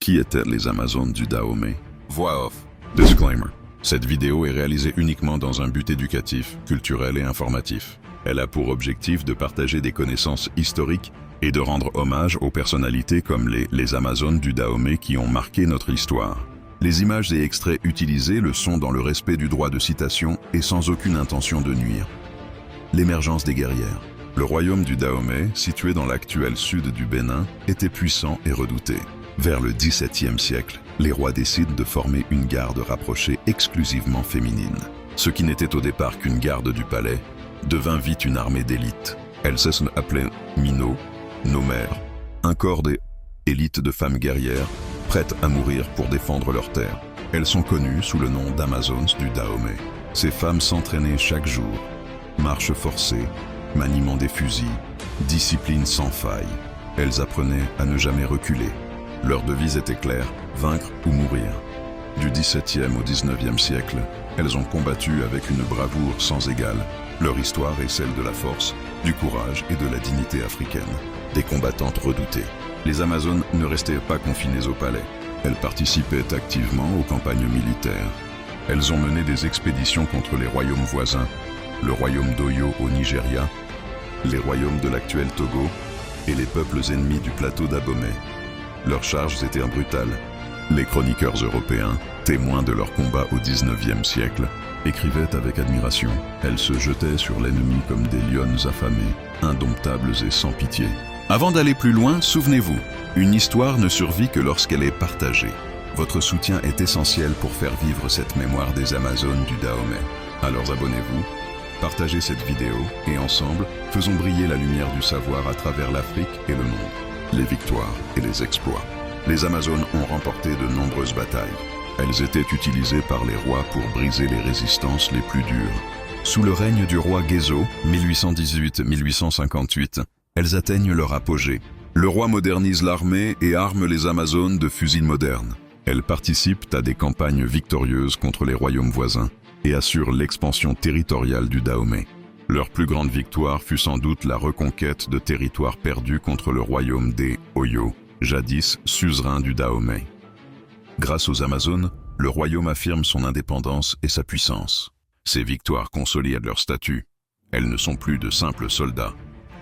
Qui étaient les Amazones du Dahomey? Voix off. Disclaimer. Cette vidéo est réalisée uniquement dans un but éducatif, culturel et informatif. Elle a pour objectif de partager des connaissances historiques et de rendre hommage aux personnalités comme les Amazones du Dahomey qui ont marqué notre histoire. Les images et extraits utilisés le sont dans le respect du droit de citation et sans aucune intention de nuire. L'émergence des guerrières. Le royaume du Dahomey, situé dans l'actuel sud du Bénin, était puissant et redouté. Vers le XVIIe siècle, les rois décident de former une garde rapprochée exclusivement féminine. Ce qui n'était au départ qu'une garde du palais, devint vite une armée d'élite. Elles se sont appelées Mino, Nomères, un corps d'élite de femmes guerrières, prêtes à mourir pour défendre leur terre. Elles sont connues sous le nom d'Amazones du Dahomey. Ces femmes s'entraînaient chaque jour. Marche forcée, maniement des fusils, discipline sans faille. Elles apprenaient à ne jamais reculer. Leur devise était claire, vaincre ou mourir. Du XVIIe au XIXe siècle, elles ont combattu avec une bravoure sans égale. Leur histoire est celle de la force, du courage et de la dignité africaine. Des combattantes redoutées. Les Amazones ne restaient pas confinées au palais. Elles participaient activement aux campagnes militaires. Elles ont mené des expéditions contre les royaumes voisins, le royaume d'Oyo au Nigeria, les royaumes de l'actuel Togo et les peuples ennemis du plateau d'Abomey. Leurs charges étaient brutales. Les chroniqueurs européens, témoins de leur combat au XIXe siècle, écrivaient avec admiration. Elles se jetaient sur l'ennemi comme des lionnes affamées, indomptables et sans pitié. Avant d'aller plus loin, souvenez-vous, une histoire ne survit que lorsqu'elle est partagée. Votre soutien est essentiel pour faire vivre cette mémoire des Amazones du Dahomey. Alors abonnez-vous, partagez cette vidéo et ensemble, faisons briller la lumière du savoir à travers l'Afrique et le monde. Les victoires et les exploits. Les Amazones ont remporté de nombreuses batailles. Elles étaient utilisées par les rois pour briser les résistances les plus dures. Sous le règne du roi Guézo, 1818-1858, elles atteignent leur apogée. Le roi modernise l'armée et arme les Amazones de fusils modernes. Elles participent à des campagnes victorieuses contre les royaumes voisins et assurent l'expansion territoriale du Dahomey. Leur plus grande victoire fut sans doute la reconquête de territoires perdus contre le royaume des Oyo, jadis suzerain du Dahomey. Grâce aux Amazones, le royaume affirme son indépendance et sa puissance. Ces victoires consolident leur statut. Elles ne sont plus de simples soldats,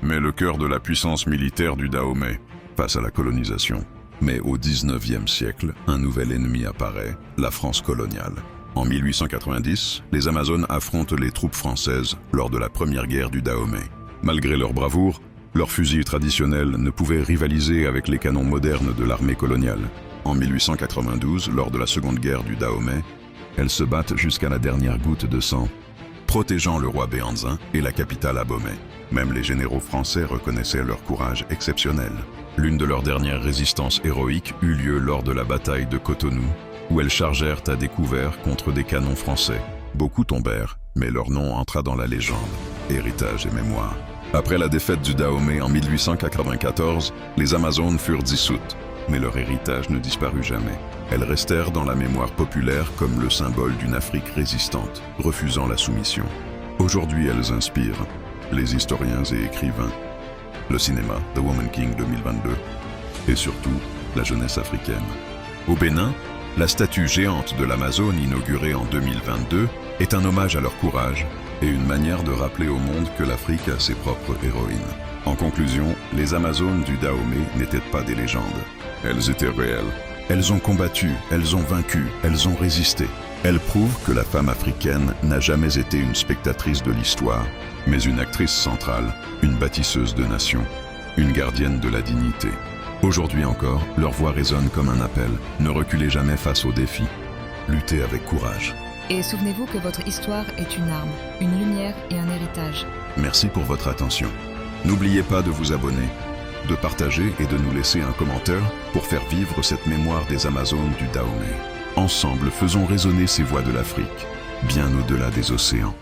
mais le cœur de la puissance militaire du Dahomey face à la colonisation. Mais au XIXe siècle, un nouvel ennemi apparaît, la France coloniale. En 1890, les Amazones affrontent les troupes françaises lors de la première guerre du Dahomey. Malgré leur bravoure, leurs fusils traditionnels ne pouvaient rivaliser avec les canons modernes de l'armée coloniale. En 1892, lors de la seconde guerre du Dahomey, elles se battent jusqu'à la dernière goutte de sang, protégeant le roi Béhanzin et la capitale Abomey. Même les généraux français reconnaissaient leur courage exceptionnel. L'une de leurs dernières résistances héroïques eut lieu lors de la bataille de Cotonou, où elles chargèrent à découvert contre des canons français. Beaucoup tombèrent, mais leur nom entra dans la légende, héritage et mémoire. Après la défaite du Dahomey en 1894, les Amazones furent dissoutes, mais leur héritage ne disparut jamais. Elles restèrent dans la mémoire populaire comme le symbole d'une Afrique résistante, refusant la soumission. Aujourd'hui, elles inspirent les historiens et écrivains, le cinéma, The Woman King 2022, et surtout la jeunesse africaine. Au Bénin, la statue géante de l'Amazone inaugurée en 2022 est un hommage à leur courage et une manière de rappeler au monde que l'Afrique a ses propres héroïnes. En conclusion, les Amazones du Dahomey n'étaient pas des légendes. Elles étaient réelles. Elles ont combattu, elles ont vaincu, elles ont résisté. Elles prouvent que la femme africaine n'a jamais été une spectatrice de l'histoire, mais une actrice centrale, une bâtisseuse de nations, une gardienne de la dignité. Aujourd'hui encore, leur voix résonne comme un appel. Ne reculez jamais face aux défis. Luttez avec courage. Et souvenez-vous que votre histoire est une arme, une lumière et un héritage. Merci pour votre attention. N'oubliez pas de vous abonner, de partager et de nous laisser un commentaire pour faire vivre cette mémoire des Amazones du Dahomey. Ensemble, faisons résonner ces voix de l'Afrique, bien au-delà des océans.